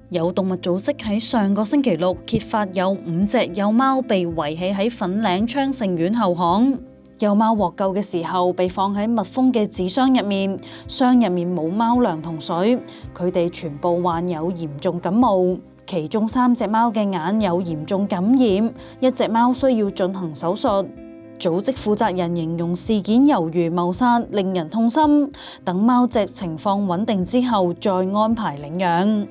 有動物組織喺上個星期六揭發有5隻幼貓被遺棄喺粉嶺昌盛苑後巷。幼貓獲救嘅時候被放喺密封嘅紙箱入面，箱入面冇貓糧同水，佢哋全部患有嚴重感冒。其中3隻貓嘅眼有嚴重感染，1隻貓需要進行手術。組織負責人形容事件猶如謀殺，令人痛心。等貓隻情況穩定之後再安排領養。